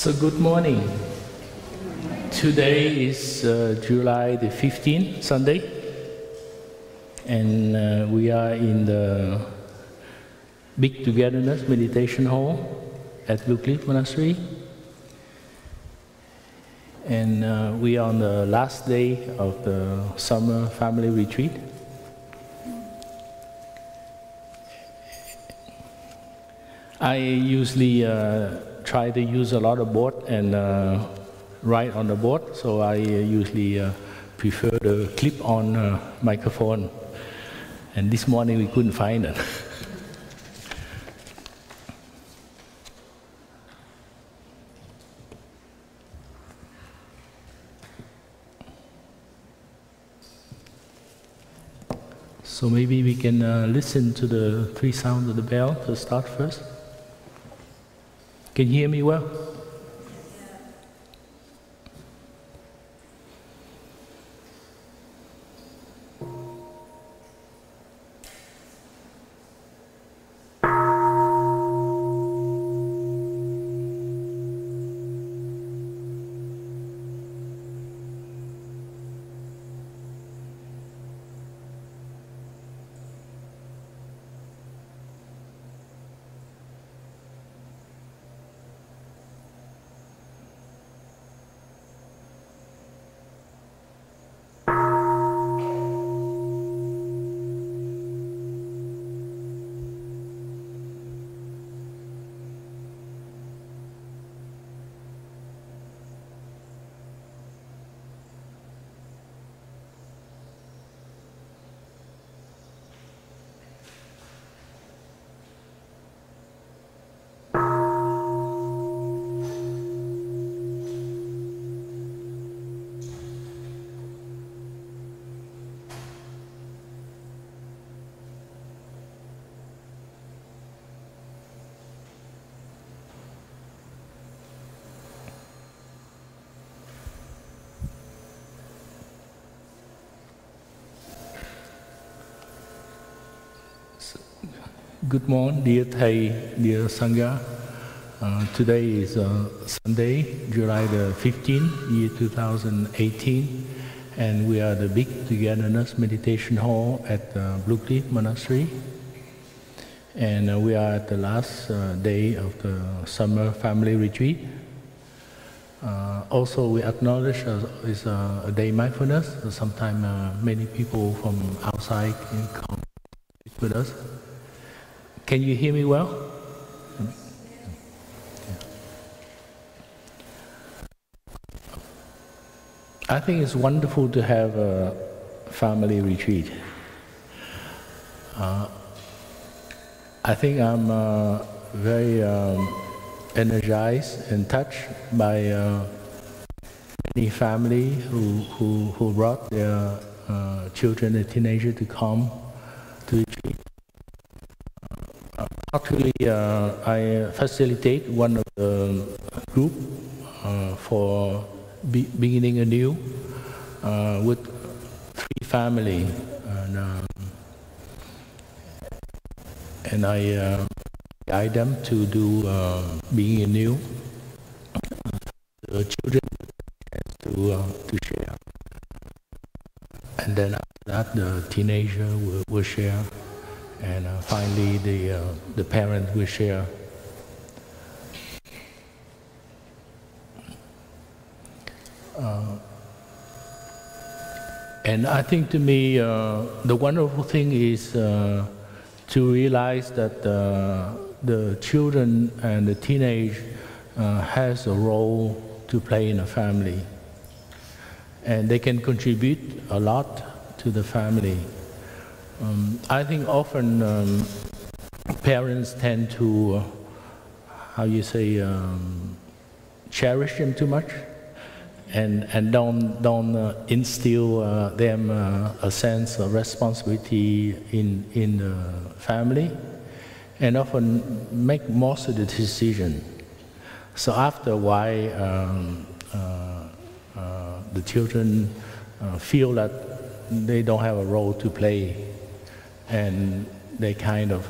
So good morning. Today is July the 15th, Sunday, and we are in the Big Togetherness Meditation Hall at Blue Cliff Monastery, and we are on the last day of the summer family retreat. I usually try to use a lot of board and write on the board, so I usually prefer the clip-on microphone. And this morning we couldn't find it. So maybe we can listen to the three sounds of the bell to start first. Can you hear me well? Good morning, dear Thầy, dear Sangha. Today is Sunday, July the 15th, year 2018, and we are at the Big Togetherness Meditation Hall at Blue Cliff Monastery. And we are at the last day of the summer family retreat. Also, we acknowledge it's a day mindfulness. So sometimes many people from outside can come with us. Can you hear me well? I think it's wonderful to have a family retreat. I think I'm very energized and touched by many families who brought their children and teenagers to come to retreat. Actually, I facilitate one of the group for beginning anew with 3 families, and I guide them to do being anew. The children to share, and then after that, the teenager will share. And finally, the parent will share. And I think to me, the wonderful thing is to realize that the children and the teenage has a role to play in a family. And they can contribute a lot to the family. I think often parents tend to, cherish them too much, and don't instill them a sense of responsibility in the family, and often make most of the decision. So after a while, the children feel that they don't have a role to play. And they kind of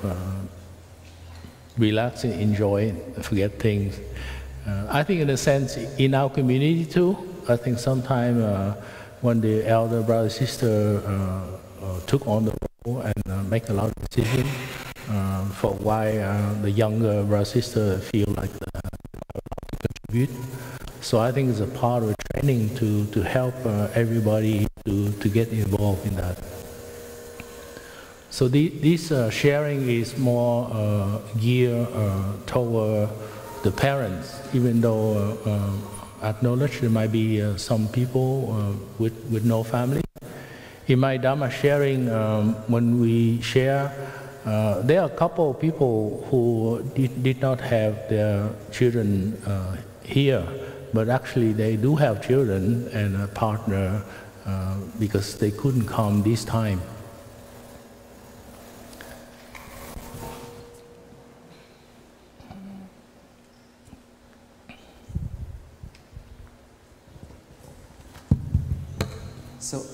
relax and enjoy, forget things, I think in a sense, in our community too, I think sometimes when the elder brother sister took on the role and make a lot of decisions, for why the younger brother sister feel like they have a lot to contribute. So I think it's a part of training to help everybody to get involved in that. So this sharing is more geared toward the parents, even though acknowledge there might be some people with no family. In my Dharma sharing, when we share, there are a couple of people who did not have their children here, but actually they do have children and a partner because they couldn't come this time.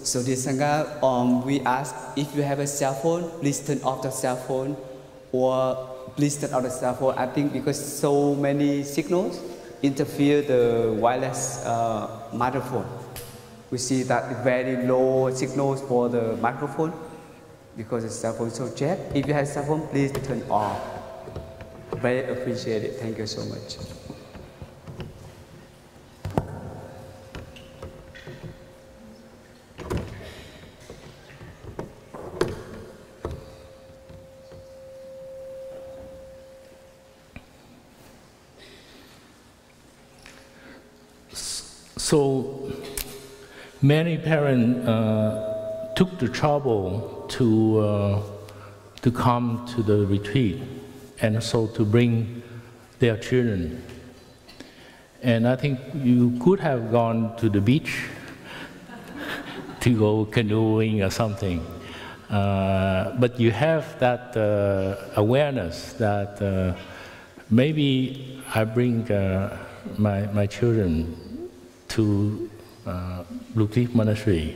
So dear Sangha, we ask if you have a cell phone, please turn off the cell phone, or please turn off the cell phone. I think because so many signals interfere the wireless microphone. We see that very low signals for the microphone because the cell phone is so jet. If you have a cell phone, please turn off. Very appreciated. Thank you so much. So many parents took the trouble to come to the retreat and so to bring their children. And I think you could have gone to the beach to go canoeing or something. But you have that awareness that maybe I bring my children to Blue Cliff Monastery,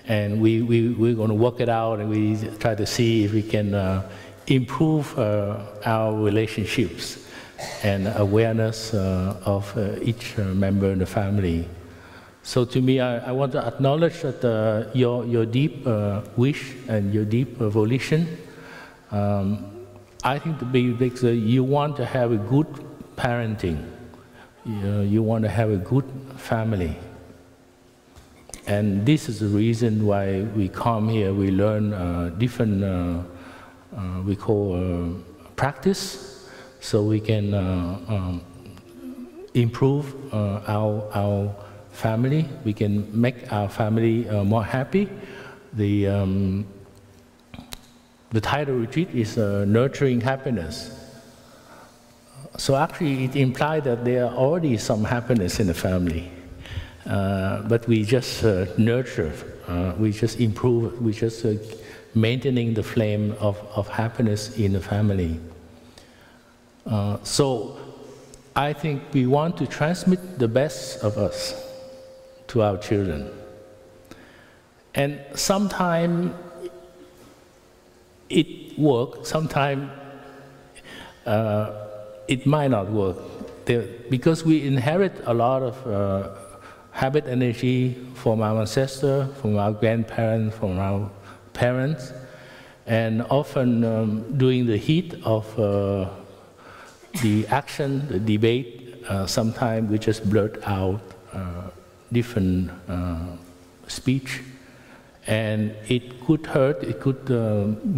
and we're going to work it out, and we try to see if we can improve our relationships and awareness of each member in the family. So to me, I want to acknowledge that your deep wish and your deep volition. I think because you want to have a good parenting. You want to have a good family. And this is the reason why we come here. We learn different, we call practice, so we can improve our family. We can make our family more happy. The title retreat is Nurturing Happiness. So actually it implies that there are already some happiness in the family. But we just nurture, we just improve, we just maintaining the flame of happiness in the family. So I think we want to transmit the best of us to our children. And sometimes it works, sometimes it might not work. Because we inherit a lot of habit energy from our ancestors, from our grandparents, from our parents, and often during the heat of the action, the debate, sometimes we just blurt out different speech, and it could hurt, it could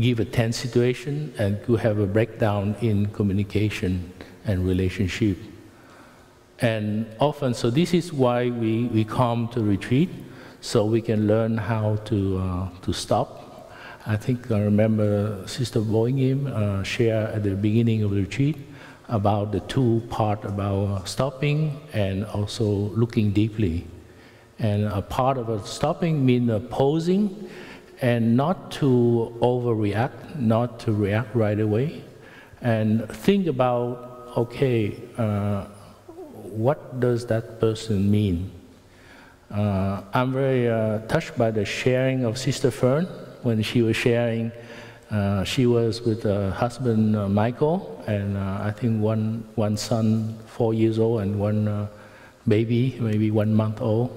give a tense situation, and could have a breakdown in communication and relationship. And often, so this is why we come to retreat, so we can learn how to stop. I think I remember Sister Boyngim share at the beginning of the retreat about the two parts about stopping and also looking deeply. And a part of stopping means pausing and not to overreact, not to react right away, and think about, okay, what does that person mean? I'm very touched by the sharing of Sister Fern when she was sharing She was with her husband, Michael, and I think one son, 4 years old, and one baby, maybe 1 month old.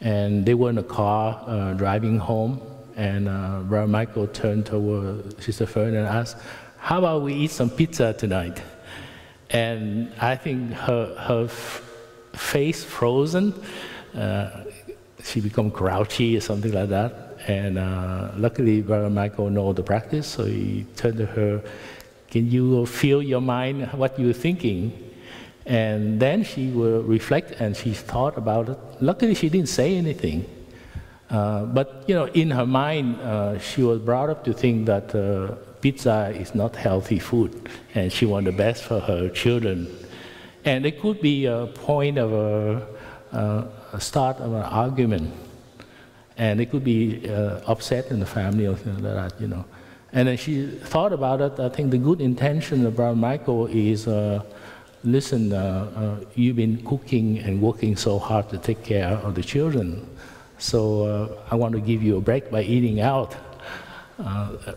And they were in a car driving home, and Brother Michael turned toward Sister Fern and asked, "How about we eat some pizza tonight?" And I think her face frozen. She become grouchy or something like that. And luckily, Brother Michael knows the practice, so he turned to her, "Can you feel your mind, what you're thinking?" And then she will reflect and she thought about it. Luckily, she didn't say anything. But you know, in her mind, she was brought up to think that pizza is not healthy food, and she wants the best for her children. And it could be a point of a start of an argument, and it could be upset in the family or something like that, you know. And then she thought about it. I think the good intention of Brother Michael is, listen, you've been cooking and working so hard to take care of the children, so I want to give you a break by eating out.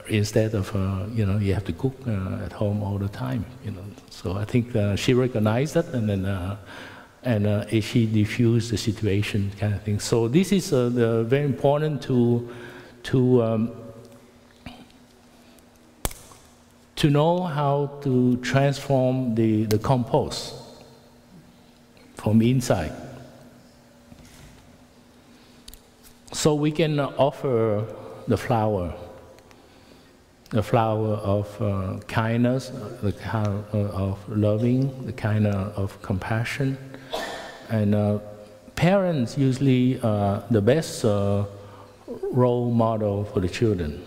Instead of, you know, you have to cook at home all the time, you know. So I think she recognized that, and then she diffused the situation, kind of thing. So this is very important to know how to transform the compost from inside. So we can offer the flower of kindness, the kind of loving, the kind of compassion. And parents usually are the best role model for the children.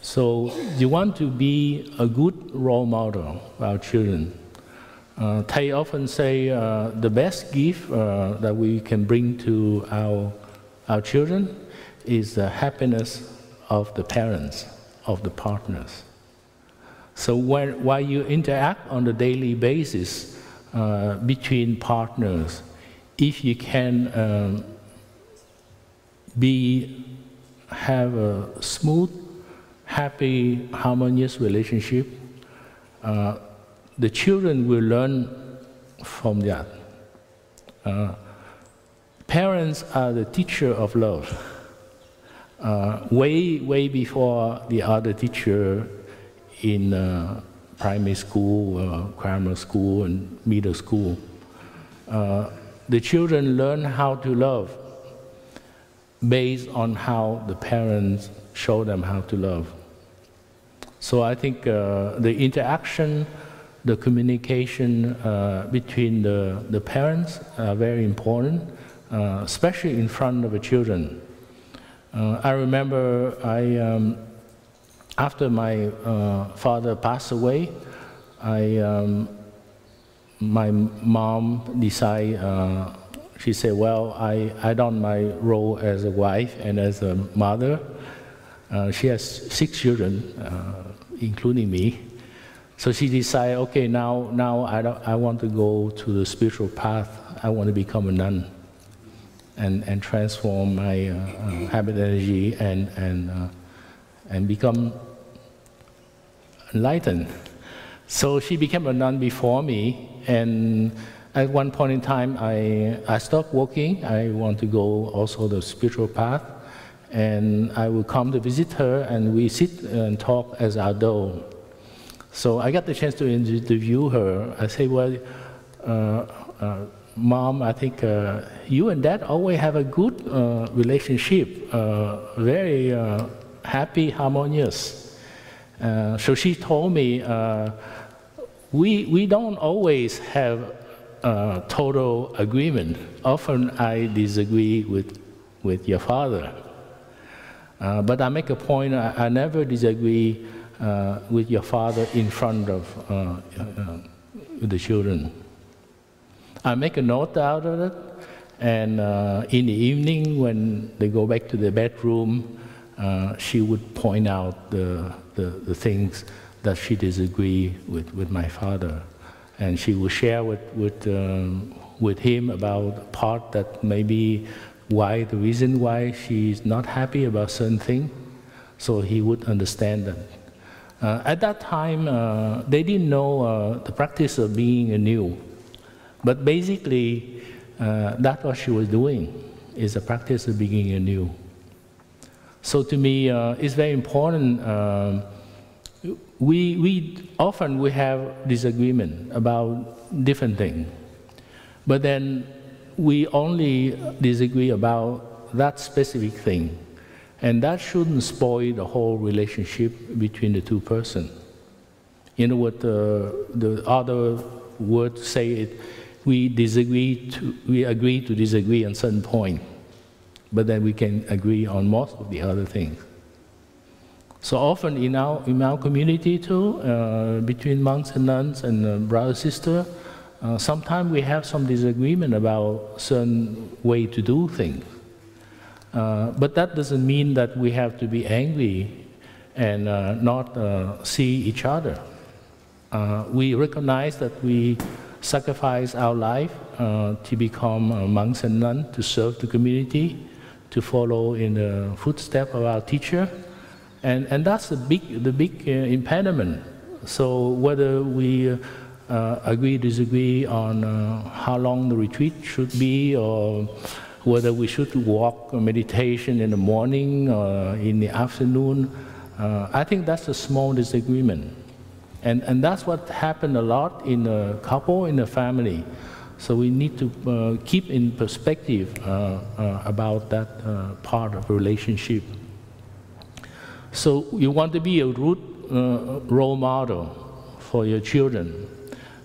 So you want to be a good role model for our children. They often say the best gift that we can bring to our children is the happiness of the parents, of the partners. So while you interact on a daily basis between partners, if you can have a smooth, happy, harmonious relationship, the children will learn from that. Parents are the teacher of love. Way before the other teacher in primary school, grammar school, and middle school. The children learn how to love based on how the parents show them how to love. So I think the interaction, the communication between the parents are very important, especially in front of the children. I remember after my father passed away, my mom decided, she said, well, I done my role as a wife and as a mother. She has 6 children, including me. So she decided, okay, now I want to go to the spiritual path. I want to become a nun and transform my habit energy and become enlightened. So she became a nun before me, and at one point in time, I stopped working. I want to go also the spiritual path, and I would come to visit her, and we sit and talk as adults. So I got the chance to interview her. I say, well, Mom, I think you and Dad always have a good relationship, very happy, harmonious. So she told me, we don't always have total agreement. Often I disagree with your father. But I make a point, I never disagree with your father in front of the children. I make a note out of it, and in the evening when they go back to the bedroom, she would point out the things that she disagreed with my father, and she would share with him about part that maybe the reason why she's not happy about certain things. so he would understand that. At that time, they didn't know the practice of being anew. But basically, that's what she was doing, is a practice of being anew. So to me, it's very important. We often have disagreement about different things. But then we only disagree about that specific thing. And that shouldn't spoil the whole relationship between the two persons. You know what the other word say it, we agree to disagree on certain point, but then we can agree on most of the other things. So often in our community too, between monks and nuns and brother sister, sometimes we have some disagreement about certain way to do things. But that doesn't mean that we have to be angry and not see each other. We recognize that we sacrifice our life to become monks and nuns, to serve the community, to follow in the footsteps of our teacher. And that's the big impediment. So whether we disagree on how long the retreat should be, or whether we should walk or meditation in the morning or in the afternoon, I think that's a small disagreement. And that's what happened a lot in a couple, in a family. So we need to keep in perspective about that part of relationship. So you want to be a good role model for your children,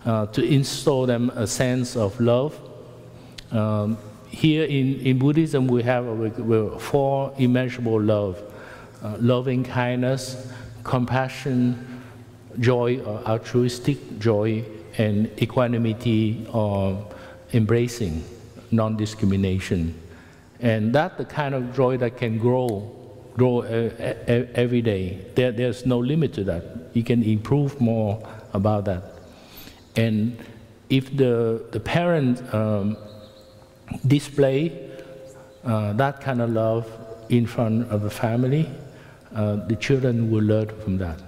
to install them a sense of love. Here in Buddhism, we have 4 immeasurable love: loving kindness, compassion, joy or altruistic joy, and equanimity or embracing, non-discrimination. And that's the kind of joy that can grow every day. There's no limit to that. You can improve more about that. And if the parent display that kind of love in front of the family, the children will learn from that.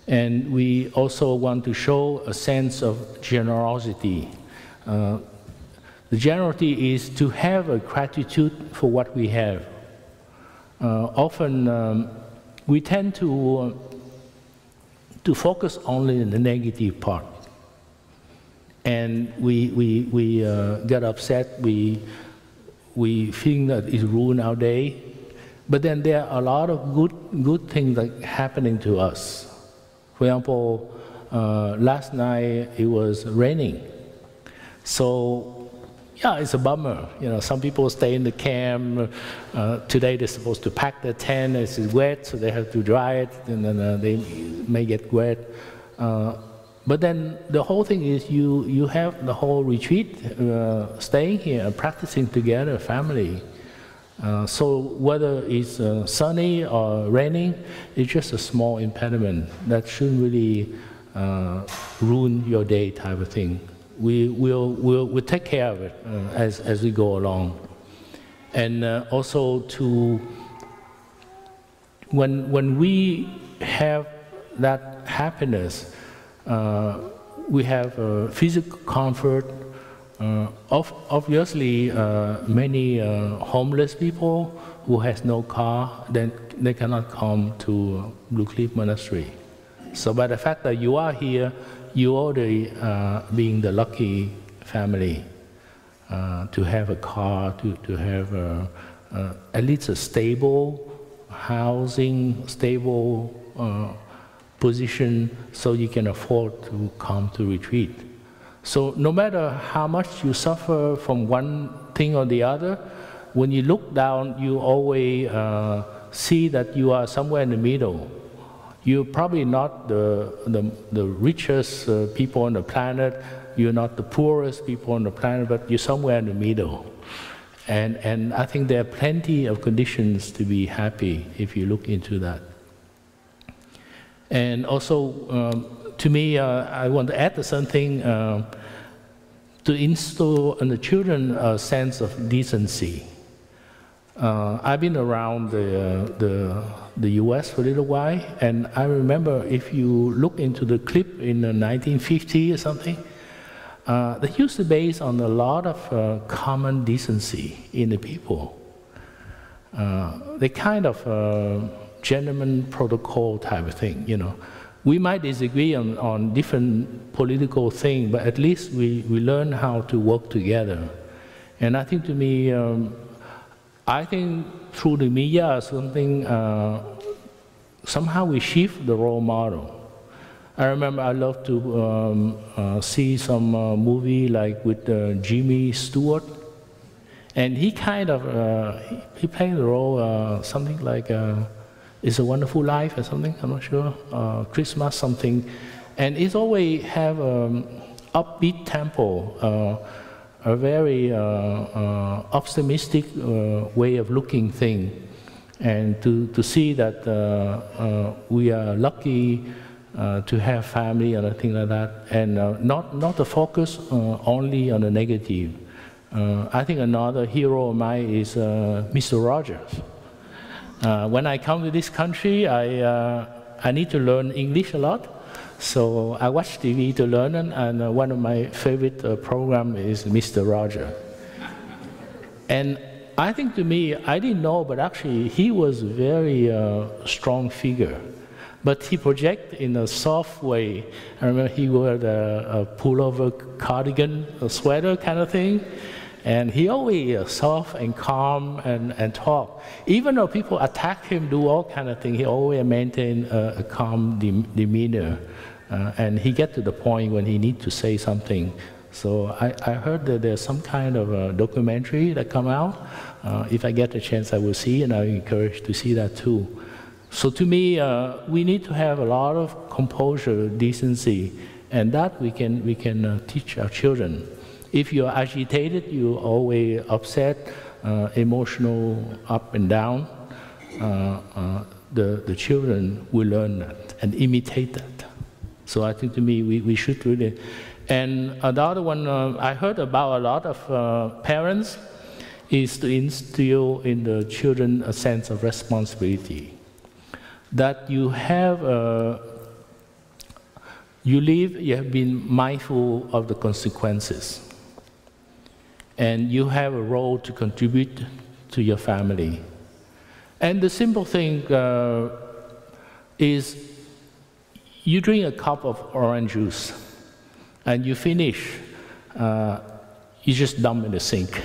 And we also want to show a sense of generosity. The generosity is to have a gratitude for what we have. Often we tend to focus only on the negative part. And we get upset, we think that it ruined our day. But then there are a lot of good things that are happening to us. For example, last night it was raining. So, yeah, it's a bummer. You know, some people stay in the camp. Today they're supposed to pack their tent. It's wet, so they have to dry it, and then they may get wet. But then the whole thing is you have the whole retreat staying here, practicing together, family. So whether it's sunny or raining, it's just a small impediment that shouldn't really ruin your day type of thing. We'll take care of it as we go along. And also when we have that happiness, we have physical comfort. Obviously, many homeless people who has no car, then they cannot come to Blue Cliff Monastery. So by the fact that you are here, you already being the lucky family to have a car, to have at least a stable housing, stable position, so you can afford to come to retreat. So no matter how much you suffer from one thing or the other, when you look down, you always see that you are somewhere in the middle. You're probably not the richest people on the planet, you're not the poorest people on the planet, but you're somewhere in the middle. And I think there are plenty of conditions to be happy if you look into that. And also, to me, I want to add something to instill in the children a sense of decency. I've been around the U.S. for a little while, and I remember if you look into the clip in 1950 or something, they used to base on a lot of common decency in the people. The kind of gentleman protocol type of thing, you know. We might disagree on different political things, but at least we learn how to work together. And I think to me, I think through the media or something, somehow we shift the role model. I remember I love to see some movie like with Jimmy Stewart, and he kind of he played the role something like It's a Wonderful Life or something. I'm not sure, Christmas something, and it always have upbeat tempo, a very optimistic way of looking thing, and to see that we are lucky. To have family and things like that, and not to focus only on the negative. I think another hero of mine is Mr. Rogers. When I come to this country, I need to learn English a lot, so I watch TV to learn it, and one of my favorite programs is Mr. Rogers. And I think to me, I didn't know, but actually he was a very strong figure. But he projected in a soft way. I remember he wore a pullover cardigan, a sweater kind of thing. And he always soft and calm and talk. Even though people attack him, do all kind of things, he always maintained a calm demeanor. And he get to the point when he need to say something. So I heard that there's some kind of a documentary that come out. If I get a chance, I will see, and I encourage to see that too. So to me, we need to have a lot of composure, decency, and that we can teach our children. If you're agitated, you're always upset, emotional, up and down, the children will learn that and imitate that. So I think to me, we should really. And another one I heard about a lot of parents is to instill in the children a sense of responsibility. That you have, you have been mindful of the consequences. And you have a role to contribute to your family. And the simple thing is, you drink a cup of orange juice, and you finish, you just dump in the sink.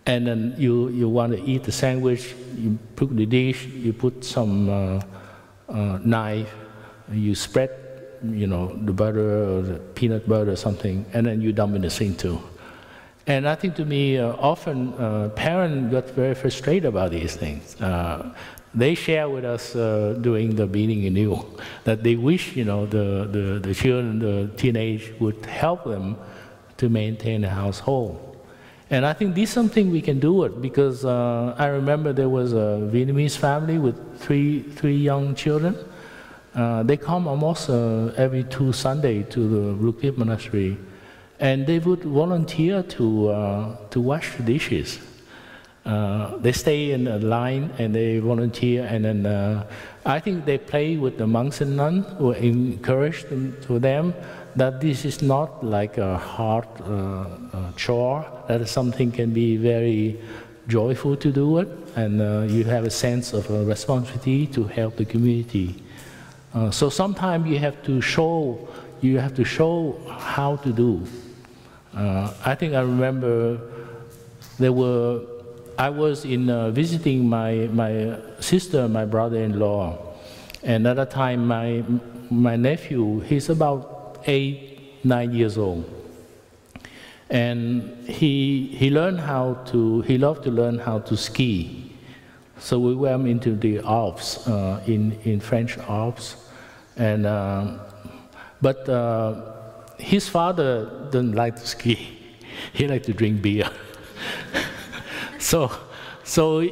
And then you want to eat the sandwich, you put the dish, you put some knife, you spread, you know, the butter or the peanut butter or something, and then you dump in the sink too. And I think to me, often parents got very frustrated about these things. They share with us during the beginning anew that they wish, you know, the children, the teenage would help them to maintain the household. And I think this is something we can do it, because I remember there was a Vietnamese family with three young children. They come almost every 2 Sundays to the Blue Cliff Monastery, and they would volunteer to wash the dishes. They stay in a line and they volunteer, and then I think they play with the monks and nuns, who encourage them that this is not like a hard chore, that something can be very joyful to do it, and you have a sense of responsibility to help the community. So sometimes you have to show how to do. I think I remember I was visiting my sister, my brother-in-law, and at that time my nephew, he's about 8, 9 years old, and he loved to learn how to ski. So we went into the Alps, in French Alps, and but his father didn't like to ski. He liked to drink beer. So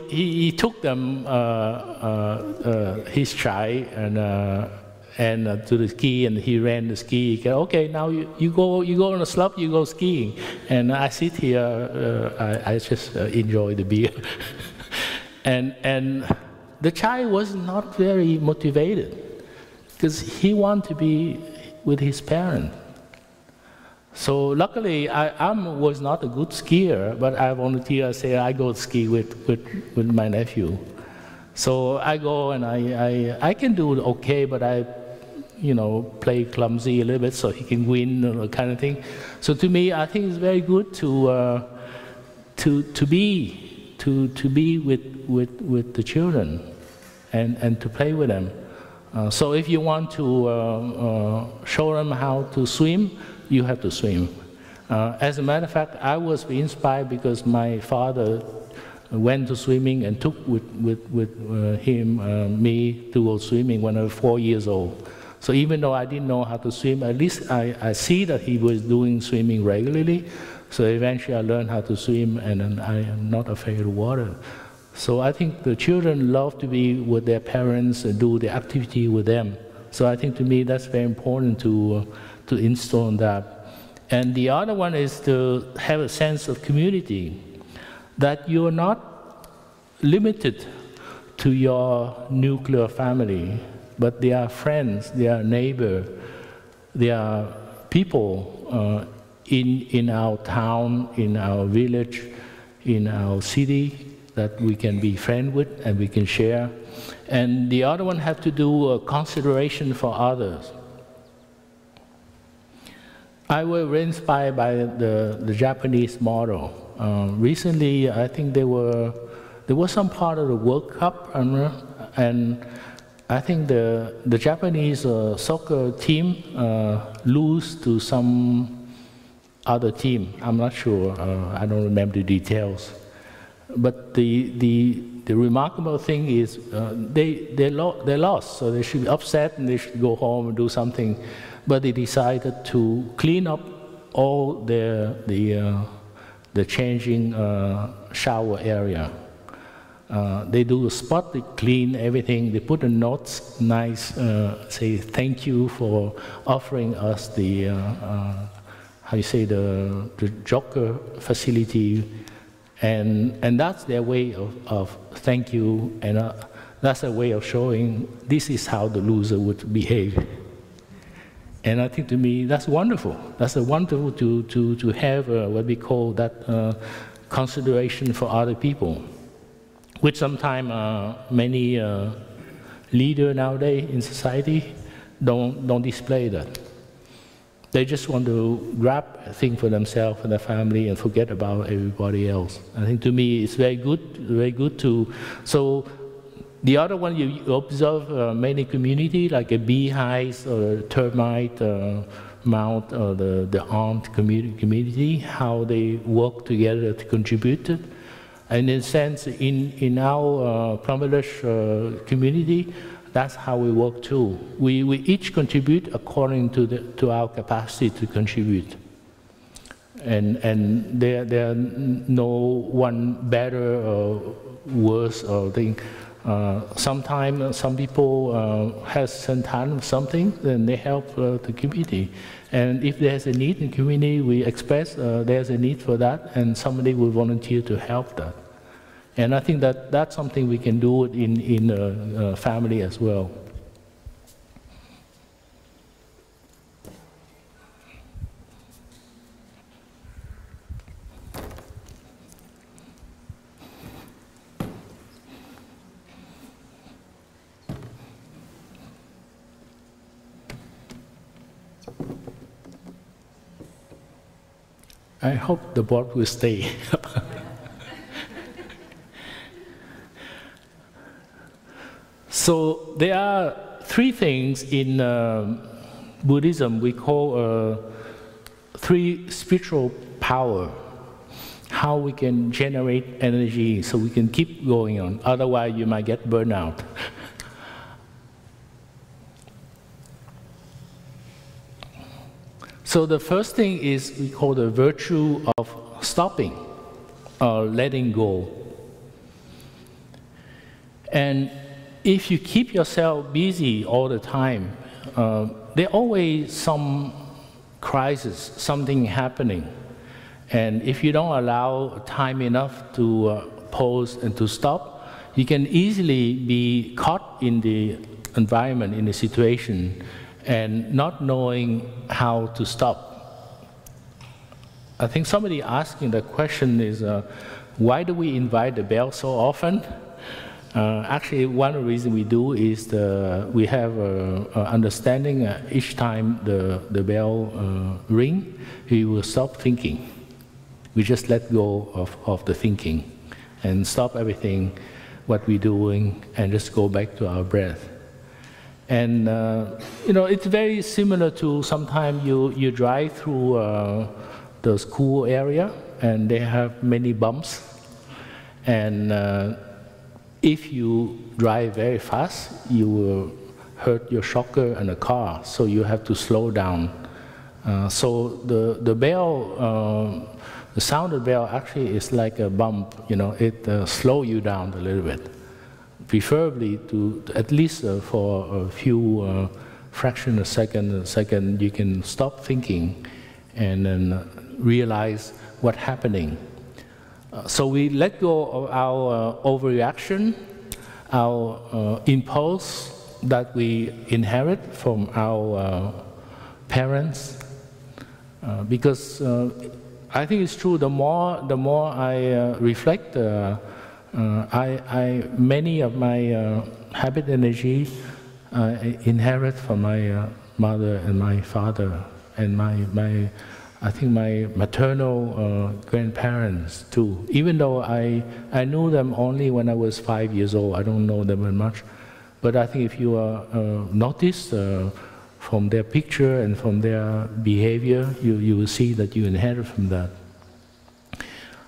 he took them, his child, and to the ski, and he ran the ski. He said, okay, now you go on the slope, you go skiing, and I sit here. I just enjoy the beer, and the child was not very motivated because he wanted to be with his parents. So luckily, I was not a good skier, but I volunteer. I say I go ski with my nephew. So I go and I can do okay, but I, play clumsy a little bit so he can win, kind of thing. So to me, I think it's very good to be with the children and to play with them. So if you want to show them how to swim, you have to swim. As a matter of fact, I was inspired because my father went to swimming and took with him, me, to go swimming when I was 4 years old. So even though I didn't know how to swim, at least I see that he was doing swimming regularly. So eventually I learned how to swim, and then I am not afraid of water. So I think the children love to be with their parents and do the activity with them. So I think to me that's very important to install that. And the other one is to have a sense of community, that you're not limited to your nuclear family, but they are friends, they are neighbors, they are people in our town, in our village, in our city that we can be friends with and we can share. And the other one have to do consideration for others. I was very inspired by the Japanese model. Recently, I think there was some part of the World Cup, and I think the Japanese soccer team lose to some other team. I'm not sure. I don't remember the details. But the remarkable thing is they lost, so they should be upset and they should go home and do something. But they decided to clean up all the changing shower area. They do a spot, they clean everything, they put a note, nice, say thank you for offering us the, how you say, the joker facility. And that's their way of thank you, and that's a way of showing this is how the loser would behave. And I think to me that's wonderful. That's wonderful to have what we call that consideration for other people, which sometimes many leaders nowadays in society don't display that. They just want to grab a thing for themselves and their family and forget about everybody else. I think to me it's very good to. So the other one you observe many community like a beehive or a termite mound or the ant community, how they work together to contribute. And in a sense, in our Plum Village community, that's how we work too. We each contribute according to our capacity to contribute. And there are no one better or worse or thing. Sometimes some people have some time of something, then they help the community. And if there's a need in the community, we express there's a need for that, and somebody will volunteer to help that. And I think that that's something we can do in a family as well. I hope the board will stay. So there are three things in Buddhism we call three spiritual power. How we can generate energy so we can keep going on. Otherwise, you might get burned out. So the first thing is we call the virtue of stopping or letting go. And if you keep yourself busy all the time, there always some crisis, something happening. And if you don't allow time enough to pause and to stop, you can easily be caught in the environment, in the situation, and not knowing how to stop. I think somebody asking the question is, why do we invite the bell so often? Actually, one of the reasons we do is we have an understanding each time the bell ring, we will stop thinking. We just let go of the thinking and stop everything, what we're doing, and just go back to our breath. And you know, it's very similar to sometimes you drive through the school area and they have many bumps. And if you drive very fast, you will hurt your shocker and the car, so you have to slow down. So the bell, the sound of the bell actually is like a bump, you know, it slows you down a little bit. Preferably to at least for a few fraction of a second, you can stop thinking and then realize what's happening. So we let go of our overreaction, our impulse that we inherit from our parents, because I think it's true. The more I reflect, many of my habit energy I inherit from my mother and my father and I think my maternal grandparents too. Even though I knew them only when I was 5 years old, I don't know them very much. But I think if you notice from their picture and from their behavior, you will see that you inherit from that.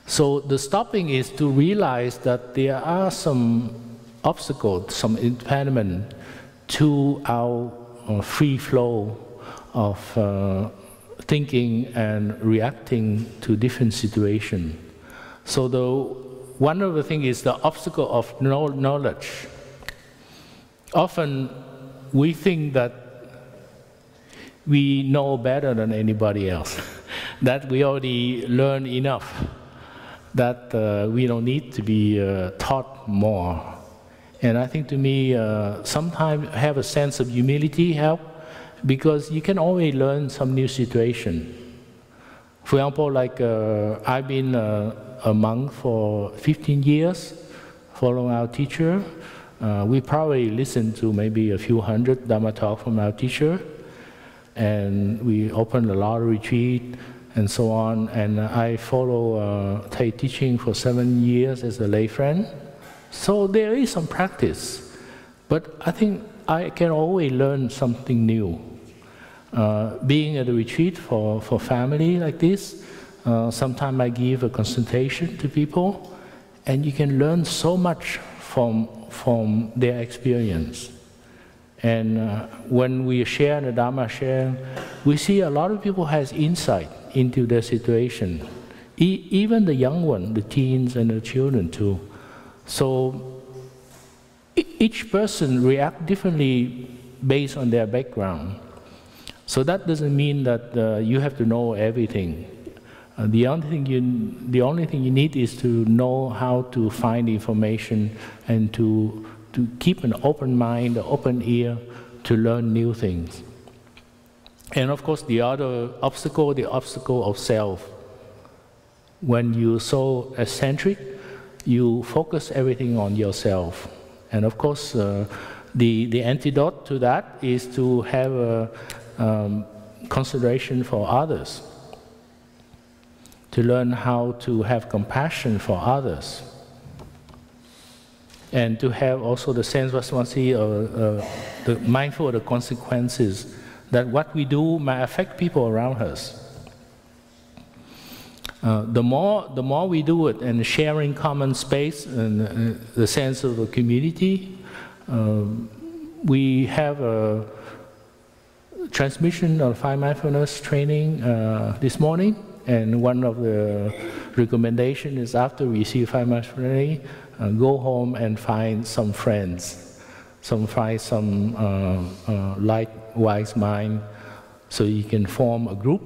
So the stopping is to realize that there are some obstacles, some impediment to our free flow of thinking and reacting to different situations. So one of the things is the obstacle of knowledge. Often we think that we know better than anybody else, that we already learned enough, that we don't need to be taught more. And I think to me, sometimes have a sense of humility help, because you can always learn some new situation. For example, like I've been a monk for 15 years, following our teacher. We probably listened to maybe a few hundred Dharma talk from our teacher, and we opened a lot of retreat and so on. And I follow Thầy teaching for 7 years as a lay friend. So there is some practice, but I think I can always learn something new. Being at a retreat for family like this, sometimes I give a consultation to people, and you can learn so much from their experience. And when we share the Dharma share, we see a lot of people has insight into their situation, even the young one, the teens and the children too. So each person reacts differently based on their background. So that doesn't mean that you have to know everything. The only thing you need is to know how to find information and to keep an open mind, an open ear to learn new things. And of course, the other obstacle, the obstacle of self. When you're so eccentric, you focus everything on yourself. And of course, the antidote to that is to have a consideration for others, to learn how to have compassion for others, and to have also the sense of responsibility, the mindful of the consequences, that what we do may affect people around us. The more we do it, and sharing common space and the sense of the community, we have a transmission of 5 mindfulness training this morning, and one of the recommendations is after we receive 5 mindfulness training, go home and find some friends. find some likewise mind, so you can form a group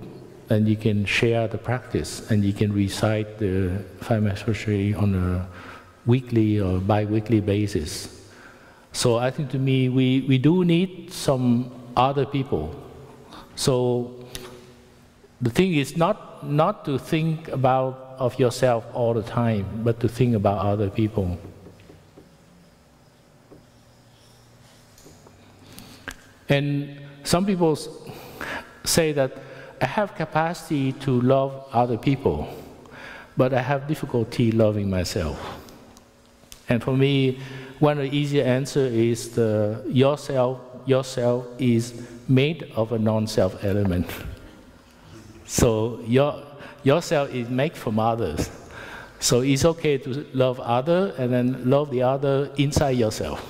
and you can share the practice and you can recite the five mastery on a weekly or bi-weekly basis. So I think to me, we do need some other people. So the thing is not to think of yourself all the time, but to think about other people. And some people say that I have capacity to love other people, but I have difficulty loving myself. And for me, one of the easier answers is yourself is made of a non-self element. So yourself is made from others. So it's okay to love other and then love the other inside yourself.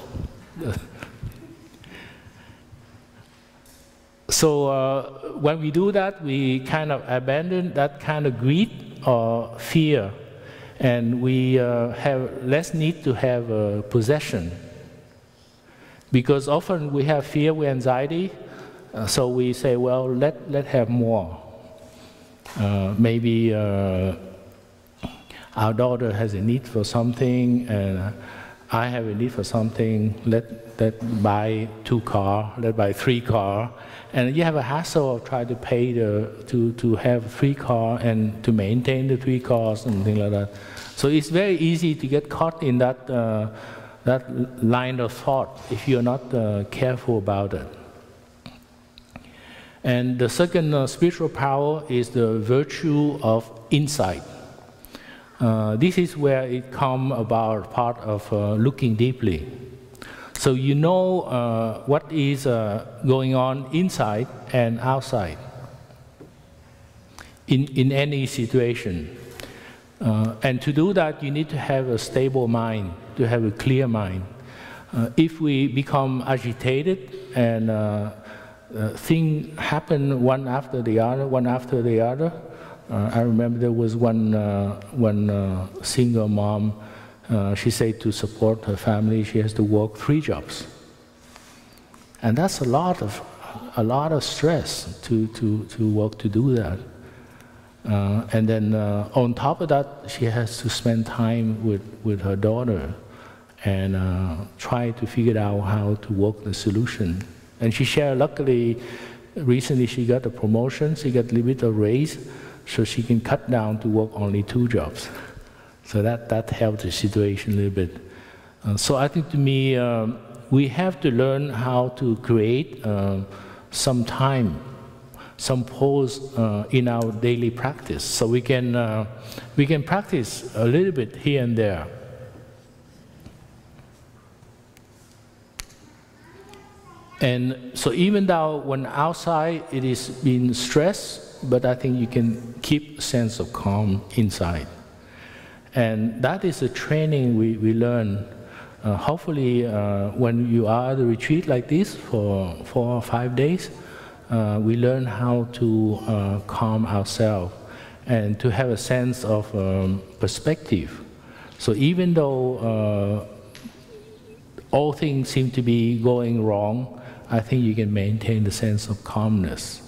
So when we do that, we kind of abandon that kind of greed or fear, and we have less need to have possession. Because often we have fear, we anxiety, so we say, well, let have more. Maybe our daughter has a need for something, and I have a need for something. Let buy 2 cars, let buy 3 cars, and you have a hassle of trying to pay to have 3 cars and to maintain the 3 cars and things like that. So it's very easy to get caught in that line of thought if you're not careful about it. And the second spiritual power is the virtue of insight. This is where it comes about part of looking deeply. So you know what is going on inside and outside in any situation. And to do that, you need to have a stable mind, to have a clear mind. If we become agitated and things happen one after the other, I remember there was one single mom. She said to support her family, she has to work 3 jobs, and that's a lot of stress to work to do that. And then on top of that, she has to spend time with her daughter and try to figure out how to work the solution. And she shared, luckily, recently she got a promotion, she got a little bit of raise, so she can cut down to work only 2 jobs. So that helped the situation a little bit. So I think to me, we have to learn how to create some time, some pause in our daily practice, so we can practice a little bit here and there. And so even though when outside it is being stressed, but I think you can keep a sense of calm inside. And that is a training we learn. Hopefully, when you are at a retreat like this for 4 or 5 days, we learn how to calm ourselves and to have a sense of perspective. So even though all things seem to be going wrong, I think you can maintain the sense of calmness.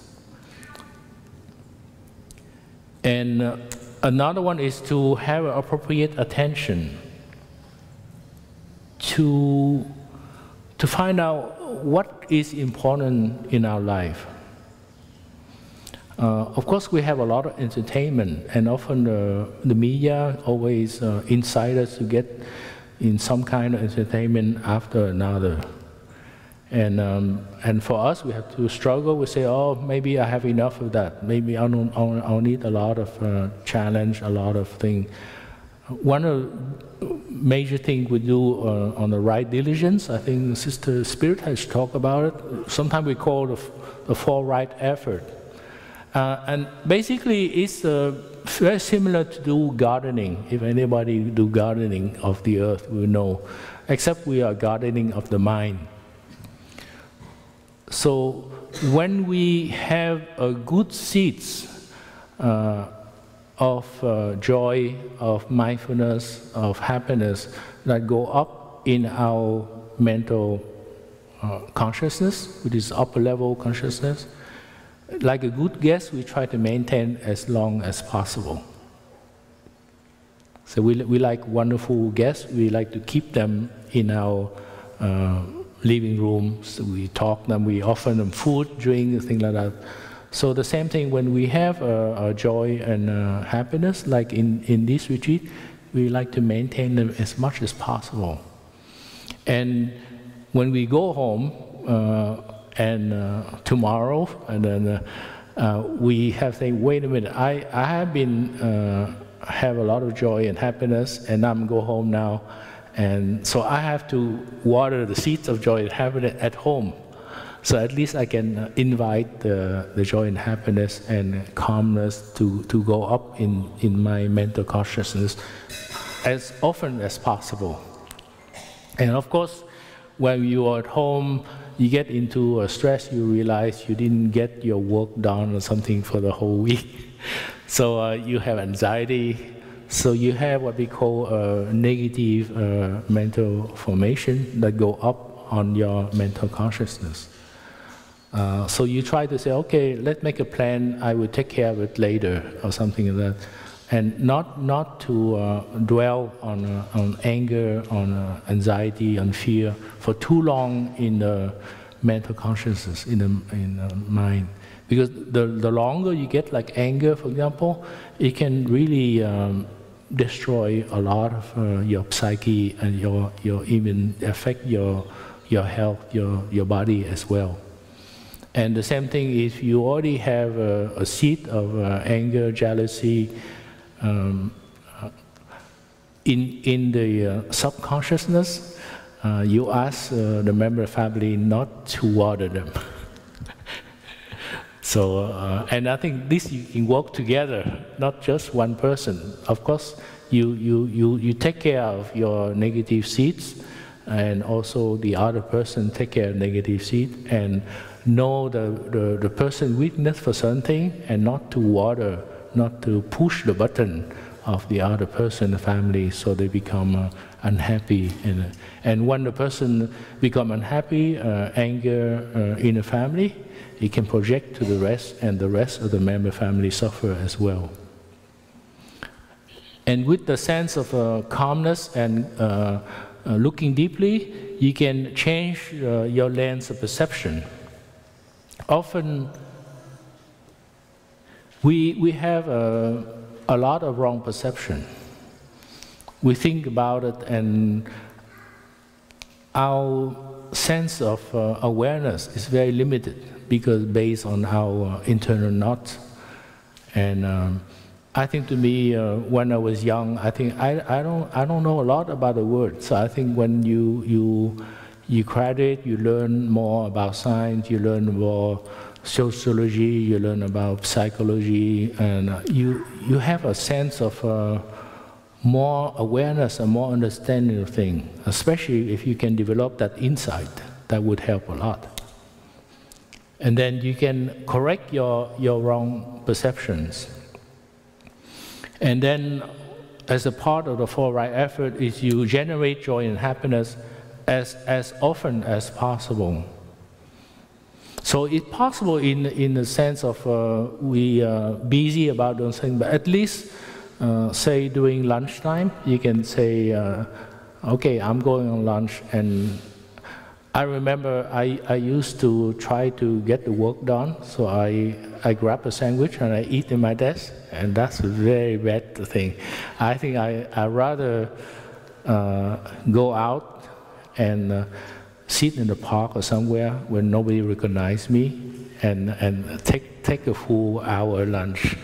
And another one is to have appropriate attention to find out what is important in our life. Of course, we have a lot of entertainment, and often the media always incite us to get in some kind of entertainment after another. And for us, we have to struggle. We say, oh, maybe I have enough of that. Maybe I'll need a lot of challenge, a lot of things. One of the major things we do on the right diligence, I think Sister Spirit has talked about it. Sometimes we call the 4 right effort. And basically, it's very similar to do gardening. If anybody do gardening of the earth, we know. Except we are gardening of the mind. So when we have a good seeds of joy, of mindfulness, of happiness that go up in our mental consciousness, which is upper level consciousness. Like a good guest, we try to maintain as long as possible. So we like wonderful guests. We like to keep them in our living room. So we talk them, we offer them food, drink, things like that. So the same thing when we have joy and happiness, like in this retreat, we like to maintain them as much as possible. And when we go home, tomorrow, and then we have to think, wait a minute, I have been have a lot of joy and happiness, and I'm go home now, and so I have to water the seeds of joy and happiness at home. So at least I can invite the joy and happiness and calmness to go up in my mental consciousness as often as possible. And of course, when you are at home, you get into a stress, you realize you didn't get your work done or something for the whole week. So you have anxiety. So you have what we call negative mental formation that go up on your mental consciousness. So you try to say, okay, let's make a plan, I will take care of it later, or something like that. And not to dwell on anger, on anxiety, on fear for too long in the mental consciousness, in the mind. Because the longer you get like anger, for example, it can really destroy a lot of your psyche, and your even affect your health, your body as well. And the same thing is, you already have a seed of anger, jealousy in the subconsciousness. You ask the member of the family not to water them. So, and I think this you can work together, not just one person. Of course, you take care of your negative seeds, and also the other person take care of negative seed, and know the person's weakness for something, and not to water, not to push the button of the other person, the family, so they become unhappy. And when the person become unhappy, anger in the family, it can project to the rest, and the rest of the member family suffer as well. And with the sense of calmness and looking deeply, you can change your lens of perception. Often we have a lot of wrong perception. We think about it, and our sense of awareness is very limited, because based on our internal knots. And I think, to me, when I was young, I think I don't know a lot about the word. So I think when you graduate, you learn more about science, you learn more sociology, you learn about psychology, and you have a sense of more awareness and more understanding of things. Especially if you can develop that insight, that would help a lot. And then you can correct your wrong perceptions. And then, as a part of the Four Right effort, is you generate joy and happiness as often as possible. So it's possible in the sense of we are busy about those things, but at least say during lunchtime, you can say, okay, I'm going on lunch. And I remember I used to try to get the work done, so I grab a sandwich and I eat in my desk, and that's a very bad thing. I think I'd rather go out and sit in the park or somewhere where nobody recognizes me, and take a full hour lunch,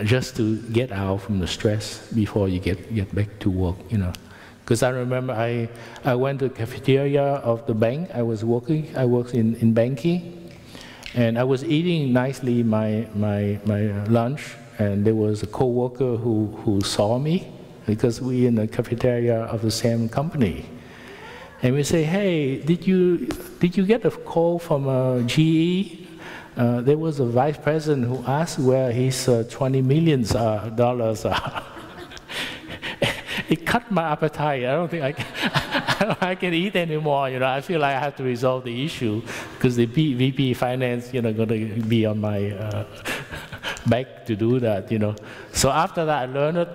just to get out from the stress before you get back to work, you know. Because I remember I went to the cafeteria of the bank I was working. I worked in banking, and I was eating nicely my lunch, and there was a co-worker who saw me, because we in the cafeteria of the same company. And we say, hey, did you get a call from GE? There was a vice president who asked where his $20 million are. It cut my appetite. I don't think I can't eat anymore. I feel like I have to resolve the issue because the VP Finance, going to be on my back to do that. So after that, I learned it.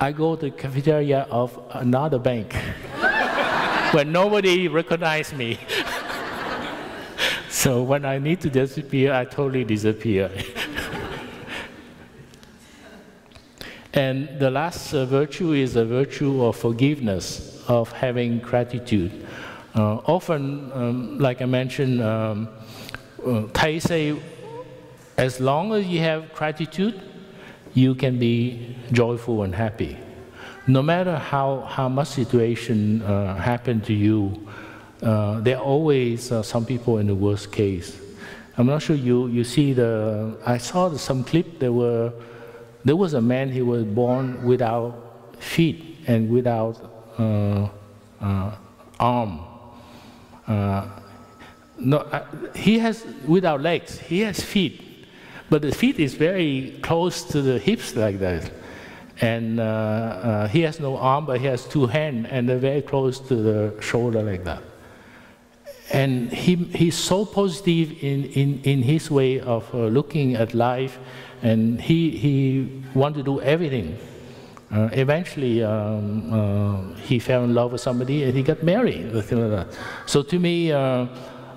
I go to the cafeteria of another bank where nobody recognized me. So when I need to disappear, I totally disappear. And the last virtue is a virtue of forgiveness, of having gratitude. Often, like I mentioned, Thai say, as long as you have gratitude, you can be joyful and happy. No matter how much situation happen to you, there are always some people in the worst case. I'm not sure you see I saw some clip. There was a man, he was born without feet and without arm. He has without legs. He has feet, but the feet is very close to the hips like that. And he has no arm, but he has two hands, and they're very close to the shoulder like that. And he's so positive in his way of looking at life, and he wanted to do everything. Eventually, he fell in love with somebody, and he got married. Like that. So to me,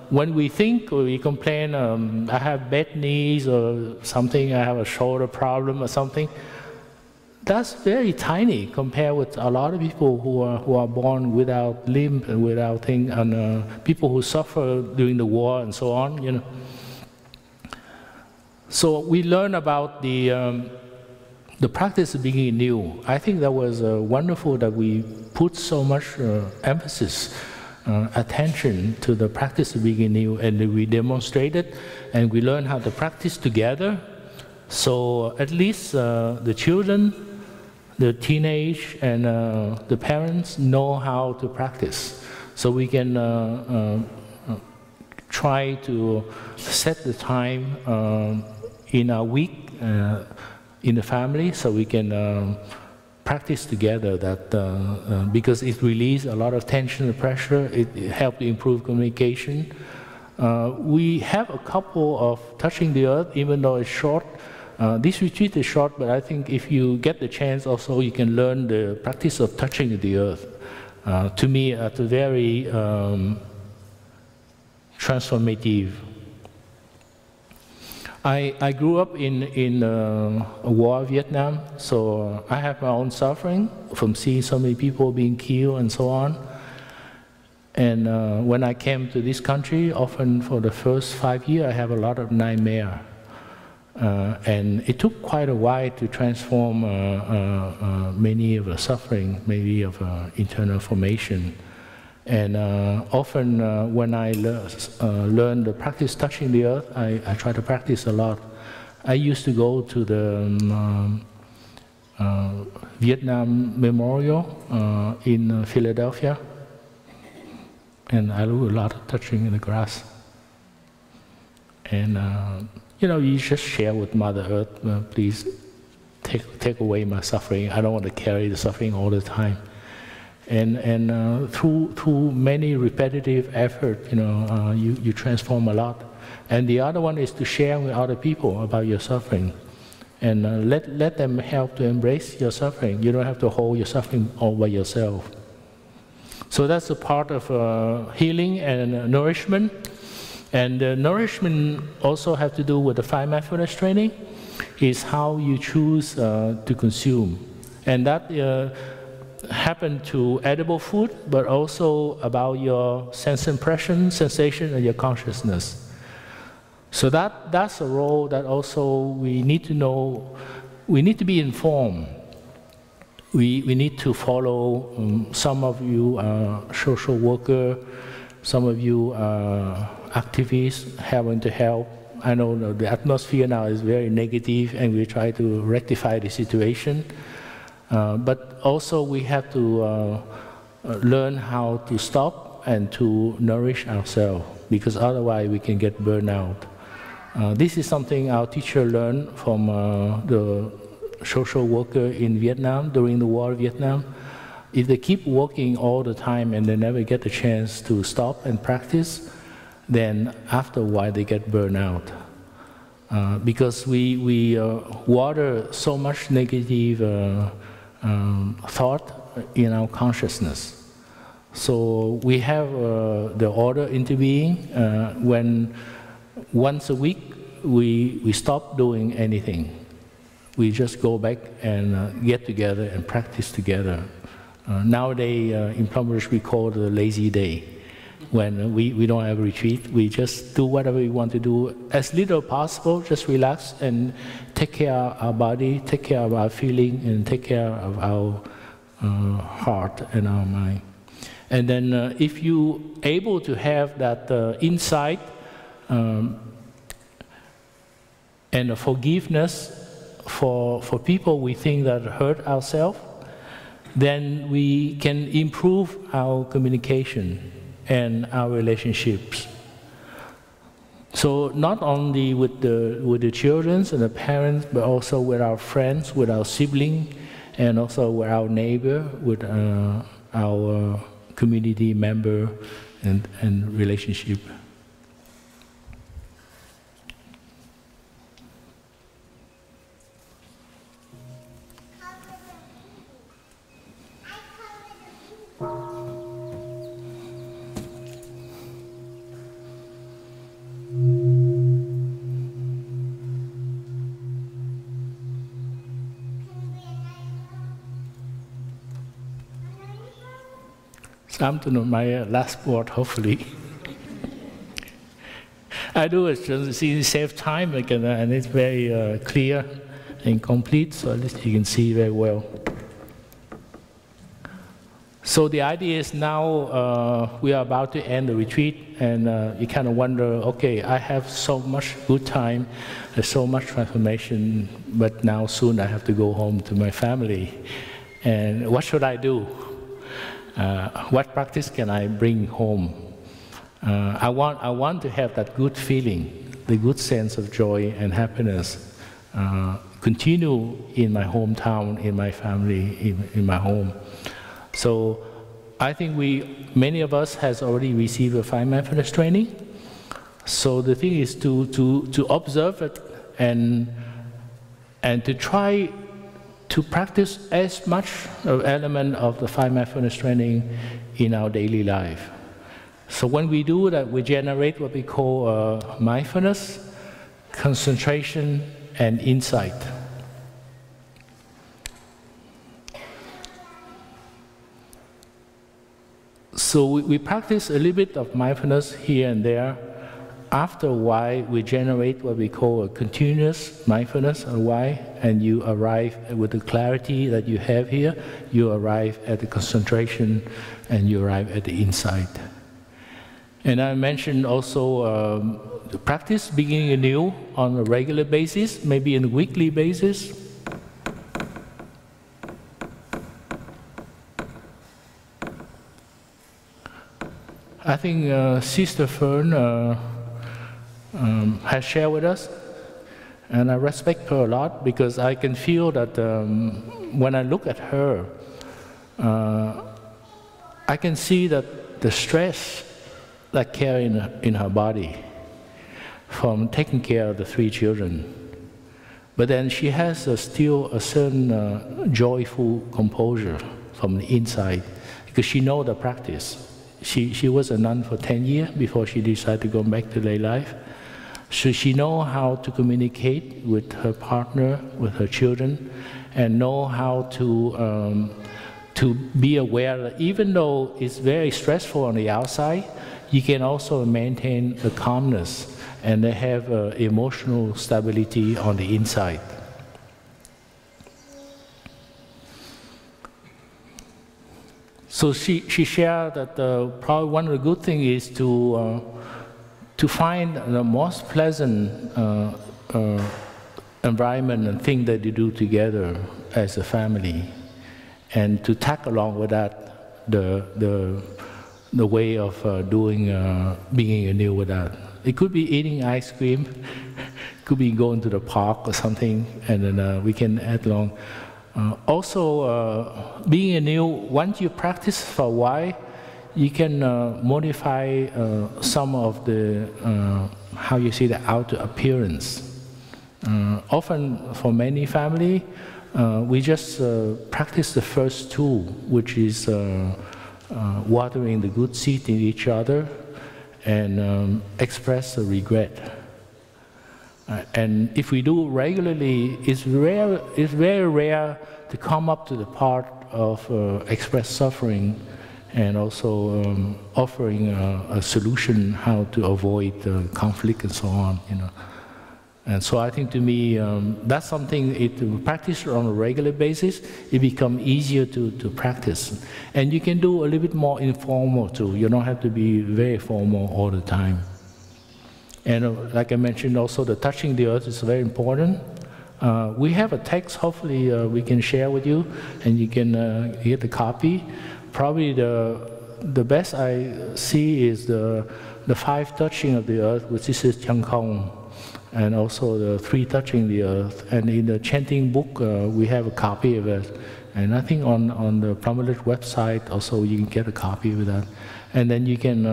when we think or we complain, I have bad knees or something, I have a shoulder problem or something, that's very tiny compared with a lot of people who are born without limb and without thing, and people who suffer during the war and so on. So we learn about the practice of being new. I think that was wonderful that we put so much emphasis, attention to the practice of being new, and we demonstrated and we learned how to practice together. So at least the children, the teenage, and the parents know how to practice. So we can try to set the time in a week in the family, so we can practice together that because it releases a lot of tension and pressure. It helps improve communication. We have a couple of touching the earth, even though it's short. This retreat is short, but I think if you get the chance also, you can learn the practice of touching the earth. To me, it's very transformative. I grew up in war Vietnam, so I have my own suffering from seeing so many people being killed and so on. And when I came to this country, often for the first 5 years, I have a lot of nightmare. And it took quite a while to transform many of the suffering, maybe of internal formation. And often when I learn the practice touching the earth, I try to practice a lot. I used to go to the Vietnam Memorial in Philadelphia, and I do a lot of touching in the grass. And you just share with Mother Earth, please take away my suffering. I don't want to carry the suffering all the time. And through many repetitive effort, you transform a lot. And the other one is to share with other people about your suffering, and let them help to embrace your suffering. You don't have to hold your suffering all by yourself. So that's a part of healing and nourishment. And nourishment also have to do with the 5 mindfulness training, is how you choose to consume. And that happen to edible food, but also about your sense impression, sensation, and your consciousness. So that's a role that also we need to know. We need to be informed. We need to follow. Some of you are social worker, some of you are activists having to help. I know the atmosphere now is very negative, and we try to rectify the situation. But also we have to learn how to stop and to nourish ourselves, because otherwise we can get burned out. This is something our teacher learned from the social worker in Vietnam during the war in Vietnam. If they keep working all the time and they never get the chance to stop and practice, then after a while they get burned out. Because we water so much negative thought in our consciousness. So we have the order intervening when once a week we stop doing anything. We just go back and get together and practice together. Nowadays in Plum we call it the lazy day. When we don't have a retreat, we just do whatever we want to do, as little as possible, just relax and take care of our body, take care of our feeling, and take care of our heart and our mind. And then if you're able to have that insight and a forgiveness for people we think that hurt ourselves, then we can improve our communication and our relationships. So not only with the children and the parents, but also with our friends, with our siblings, and also with our neighbor, with our community member and relationship. Come to my last word, hopefully. I do it just to save time again, and it's very clear and complete, so at least you can see very well. So the idea is now we are about to end the retreat, and you kind of wonder, okay, I have so much good time, there's so much transformation, but now soon I have to go home to my family. And what should I do? What practice can I bring home? I want to have that good feeling, the good sense of joy and happiness, continue in my hometown, in my family, in my home. So I think many of us has already received a 5 mindfulness training. So the thing is to observe it and to try to practice as much element of the 5 mindfulness training in our daily life. So when we do that, we generate what we call mindfulness, concentration, and insight. So we practice a little bit of mindfulness here and there. After a while, we generate what we call a continuous mindfulness, a why, and you arrive with the clarity that you have here, you arrive at the concentration, and you arrive at the insight. And I mentioned also practice beginning anew on a regular basis, maybe on a weekly basis. I think Sister Fern has shared with us, and I respect her a lot because I can feel that when I look at her, I can see that the stress that carry in her body from taking care of the 3 children. But then she has still a certain joyful composure from the inside because she knows the practice. She was a nun for 10 years before she decided to go back to lay life. So she knows how to communicate with her partner, with her children, and know how to be aware that even though it's very stressful on the outside, you can also maintain the calmness and they have emotional stability on the inside. So she shared that probably one of the good things is to find the most pleasant environment and thing that you do together as a family, and to tag along with that the way of being anew with that. It could be eating ice cream, could be going to the park or something, and then we can add along. Also, being a new, once you practice for a while, you can modify some of the, how you see the outer appearance. Often for many family, we just practice the first two, which is watering the good seed in each other and express the regret. And if we do regularly, it's very rare to come up to the part of express suffering and also offering a solution how to avoid conflict and so on, you know. And so I think to me, that's something to practice on a regular basis, it becomes easier to practice. And you can do a little bit more informal too. You don't have to be very formal all the time. And like I mentioned also, the touching the earth is very important. We have a text, hopefully we can share with you, and you can get a copy. Probably the best I see is the 5 touching of the earth, which is Chang Kong, and also the 3 touching the earth. And in the chanting book, we have a copy of it. And I think on the Plum website also you can get a copy of that. And then you can,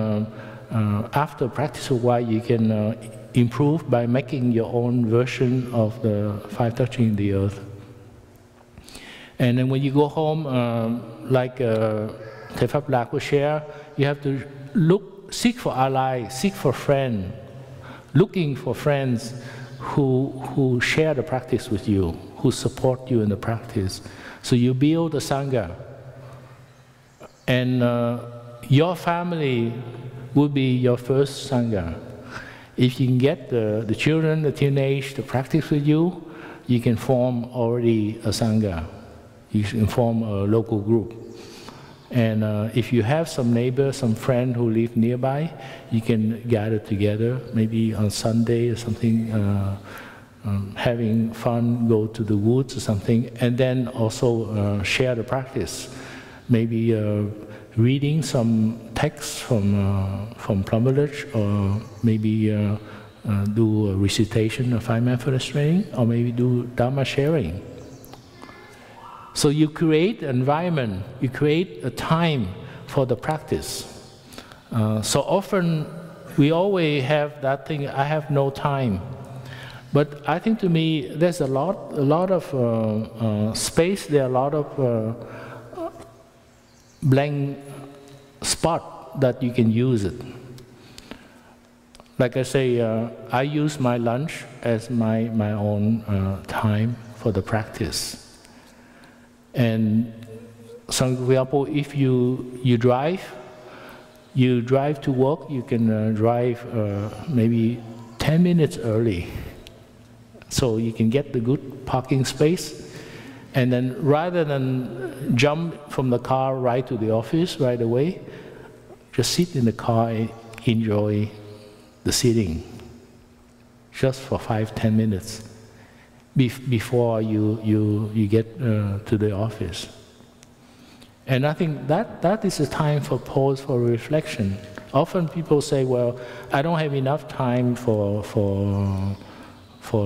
after practice a while, you can improve by making your own version of the 5 touching the earth. And then when you go home, like Thầy Pháp Lạc will share, you have to seek for allies, seek for friends, looking for friends who share the practice with you, who support you in the practice. So you build the Sangha. And your family will be your first Sangha. If you can get the children, the teenage to practice with you, you can form already a Sangha. You can form a local group. And if you have some neighbors, some friends who live nearby, you can gather together, maybe on Sunday or something, having fun, go to the woods or something, and then also share the practice. Maybe reading some texts from Plum Village, or maybe do a recitation of 5 mindfulness training, or maybe do Dharma sharing. So you create an environment, you create a time for the practice. So often we always have that thing, I have no time. But I think to me, there's a lot of space, there are a lot of blank spot that you can use it. Like I say, I use my lunch as my own time for the practice. And for example, if you drive to work, you can drive maybe 10 minutes early. So you can get the good parking space. And then rather than jump from the car right to the office right away, just sit in the car and enjoy the sitting, just for 5–10 minutes before you get to the office. And I think that is a time for pause, for reflection. Often people say, well, I don't have enough time for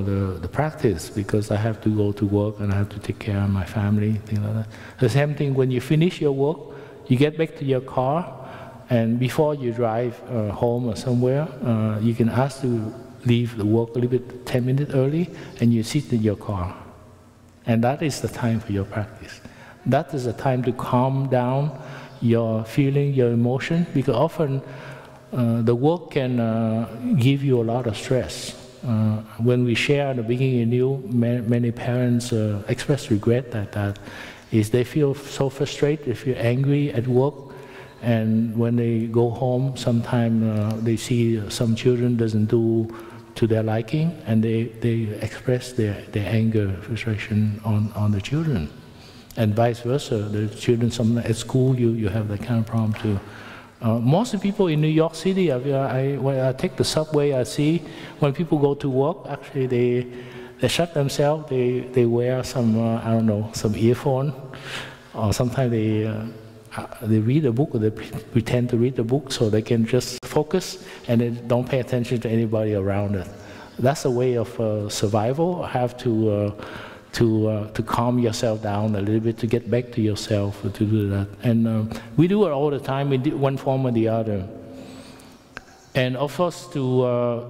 the practice because I have to go to work and I have to take care of my family, things like that. The same thing, when you finish your work, you get back to your car, and before you drive home or somewhere, you can ask to leave the work a little bit 10 minutes early, and you sit in your car. And that is the time for your practice. That is the time to calm down your feeling, your emotion, because often the work can give you a lot of stress. When we share at the beginning anew, many parents express regret that is they feel so frustrated, they feel angry at work, and when they go home, sometimes they see some children doesn't do to their liking, and they express their anger, frustration on the children. And vice versa, the children, at school, you have that kind of problem too. Most of the people in New York City, when I take the subway, I see when people go to work, actually they shut themselves, they wear some, I don't know, some earphone, or sometimes they read a book, or they pretend to read a book so they can just focus and they don't pay attention to anybody around it. That's a way of survival. I have to to calm yourself down a little bit, to get back to yourself, to do that. And we do it all the time in one form or the other. And of course,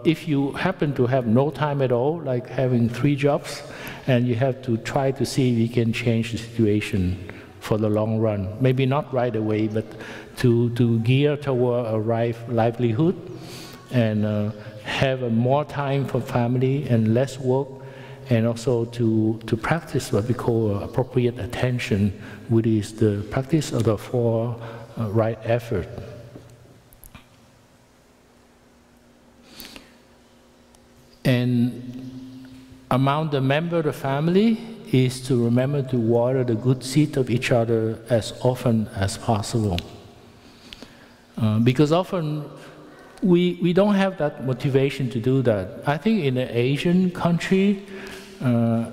if you happen to have no time at all, like having 3 jobs, and you have to try to see if you can change the situation for the long run. Maybe not right away, but to gear toward a livelihood and have more time for family and less work, and also to practice what we call appropriate attention, which is the practice of the 4 right effort. And among the members of the family is to remember to water the good seed of each other as often as possible. Because often we don't have that motivation to do that. I think in an Asian country,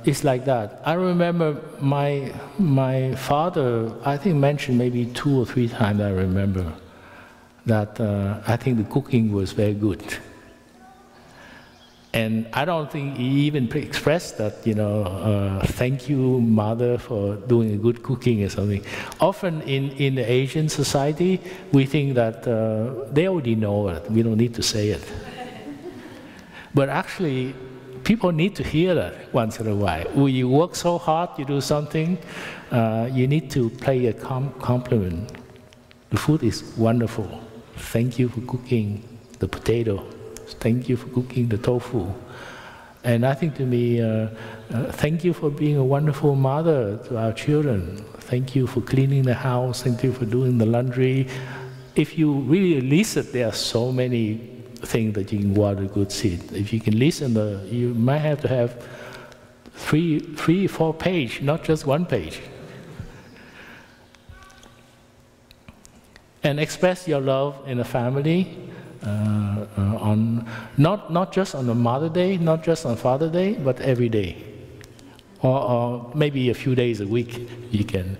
it's like that. I remember my father, I think, mentioned maybe 2 or 3 times, I remember, that I think the cooking was very good. And I don't think he even expressed that, you know, thank you, mother, for doing a good cooking or something. Often in the Asian society, we think that they already know it. We don't need to say it. But actually, people need to hear that once in a while. When you work so hard, you do something, you need to pay a compliment. The food is wonderful. Thank you for cooking the potato. Thank you for cooking the tofu. And I think to me, thank you for being a wonderful mother to our children. Thank you for cleaning the house. Thank you for doing the laundry. If you really listen, there are so many things that you can water good seed. If you can listen, you might have to have 3, 4 pages, not just 1 page. And express your love in the family. Not just on the Mother Day, not just on Father Day, but every day, or maybe a few days a week you can.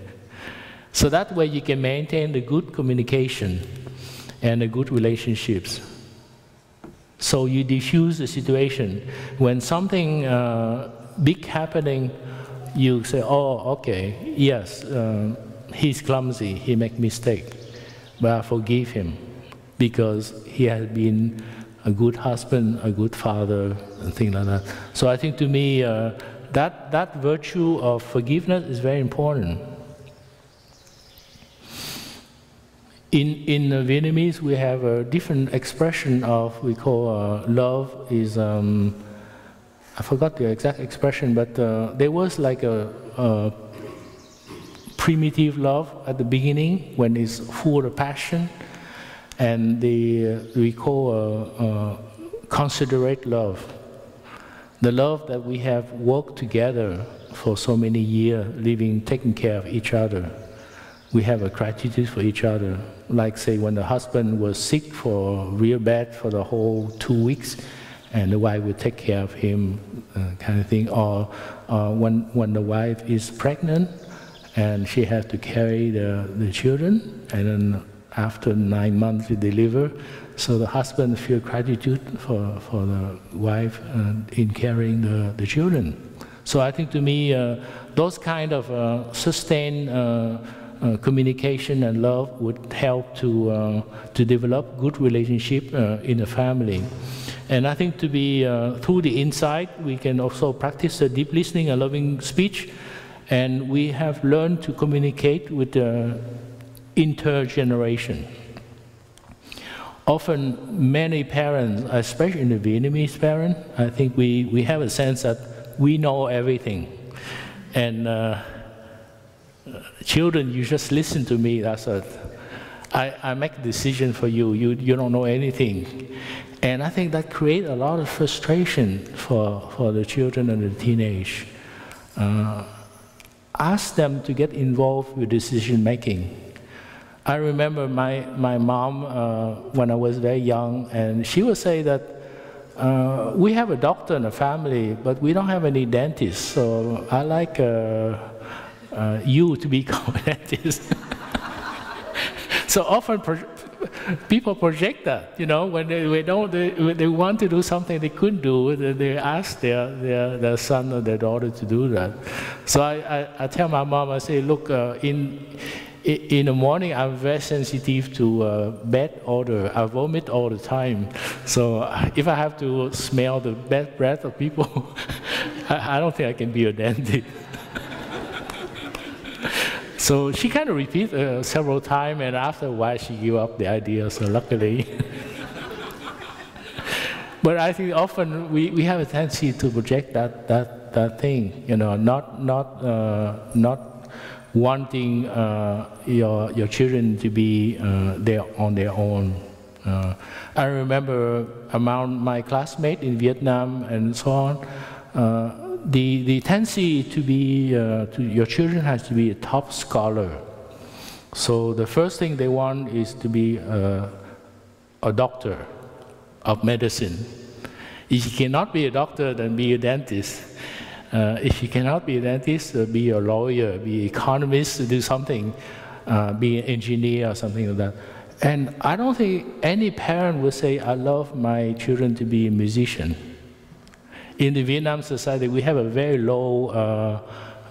So that way you can maintain the good communication and the good relationships. So you diffuse the situation. When something big happening, you say, "Oh, okay, yes, he's clumsy, he make mistake, but I forgive him." Because he has been a good husband, a good father, and things like that. So I think to me, that virtue of forgiveness is very important. In Vietnamese, we have a different expression of, we call love is, I forgot the exact expression, but there was like a primitive love at the beginning when it's full of passion. And we call considerate love. The love that we have worked together for so many years, living, taking care of each other. We have a gratitude for each other. Like say when the husband was sick for real bad for the whole 2 weeks, and the wife would take care of him, kind of thing. Or when the wife is pregnant and she has to carry the children, and then after 9 months you deliver, so the husband feels gratitude for the wife in carrying the children. So I think to me, those kind of sustained communication and love would help to develop good relationship in the family. And I think to be through the insight, we can also practice the deep listening and loving speech, and we have learned to communicate with the intergeneration. Often many parents, especially in the Vietnamese parents, I think we have a sense that we know everything. And children, you just listen to me, that's it. I make a decision for you, you don't know anything. And I think that creates a lot of frustration for the children and the teenage. Ask them to get involved with decision making. I remember my mom when I was very young, and she would say that we have a doctor in the family, but we don't have any dentist, so I like you to become a dentist. So often people project that, you know, when they want to do something they couldn't do, they ask their son or their daughter to do that. So I tell my mom, I say, look, in the morning I'm very sensitive to bad odor. I vomit all the time. So if I have to smell the bad breath of people, I don't think I can be a dentist. So she kind of repeated several times, and after a while she gave up the idea, so luckily. But I think often we have a tendency to project that thing, you know, not wanting your children to be on their own. I remember among my classmates in Vietnam and so on, the tendency to be, your children has to be a top scholar. So the first thing they want is to be a doctor of medicine. If you cannot be a doctor, then be a dentist. If you cannot be a dentist, be a lawyer, be an economist, do something, be an engineer or something like that. And I don't think any parent would say, I love my children to be a musician. In the Vietnam society, we have a very low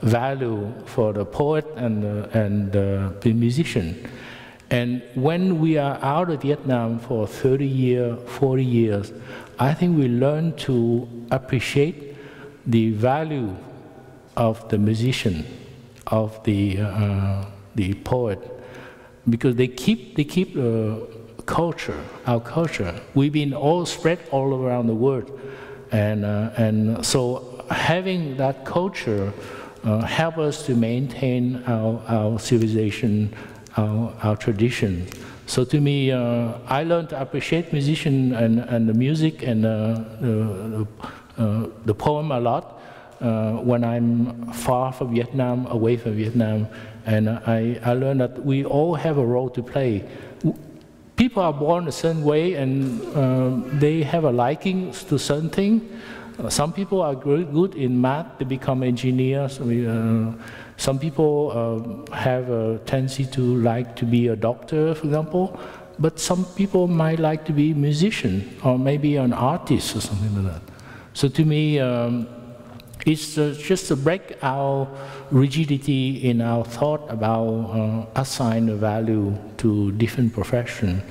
value for the poet and the musician. And when we are out of Vietnam for 30 years, 40 years, I think we learn to appreciate the value of the musician, of the poet, because they keep culture, our culture. We've been all spread all around the world. And so having that culture help us to maintain our civilization, our tradition. So to me, I learned to appreciate musician and the music and the poem a lot when I'm far from Vietnam, away from Vietnam. And I learned that we all have a role to play. People are born a certain way, and they have a liking to certain things. Some people are good in math, they become engineers. Some people have a tendency to like to be a doctor, for example. But some people might like to be a musician, or maybe an artist or something like that. So to me, it's just to break our rigidity in our thought about assign a value to different professions.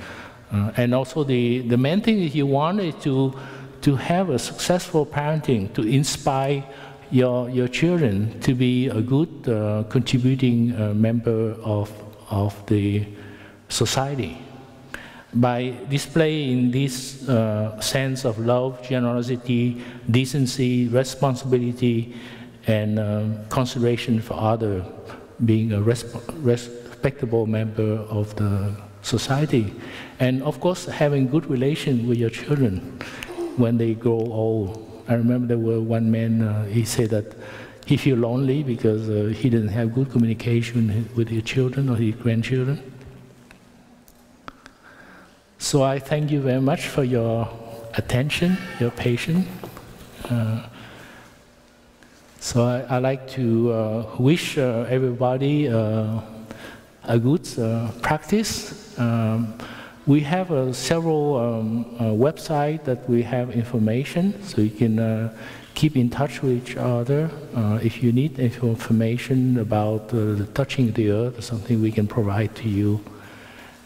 And also the main thing is you want is to have a successful parenting, to inspire your children to be a good contributing member of the society. By displaying this sense of love, generosity, decency, responsibility, and consideration for others, being a respectable member of the society. And of course, having good relations with your children when they grow old. I remember there was one man, he said that he feels lonely because he didn't have good communication with his children or his grandchildren. So I thank you very much for your attention, your patience. So I like to wish everybody a good practice. We have several websites that we have information, so you can keep in touch with each other. If you need information about touching the earth or something, we can provide to you.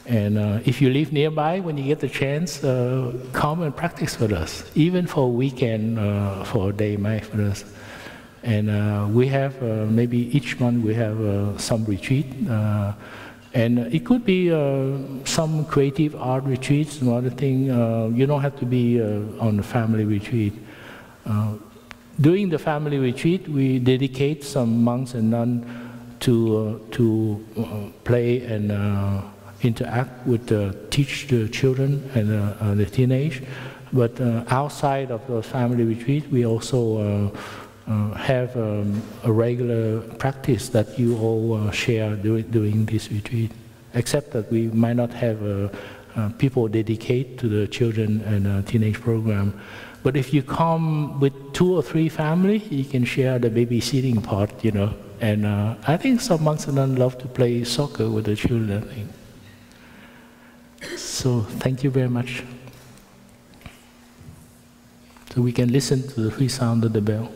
And if you live nearby, when you get the chance, come and practice with us, even for a weekend, for a day mindfulness. And we have, maybe each month we have some retreat. And it could be some creative art retreats, another thing. You don't have to be on a family retreat. During the family retreat, we dedicate some monks and nuns to play and interact with, teach the children and the teenage. But outside of the family retreat, we also have a regular practice that you all share during this retreat, except that we might not have people dedicate to the children and teenage program. But if you come with 2 or 3 families, you can share the babysitting part, you know. And I think some monks and nuns love to play soccer with the children, I think. So thank you very much. So we can listen to the free sound of the bell.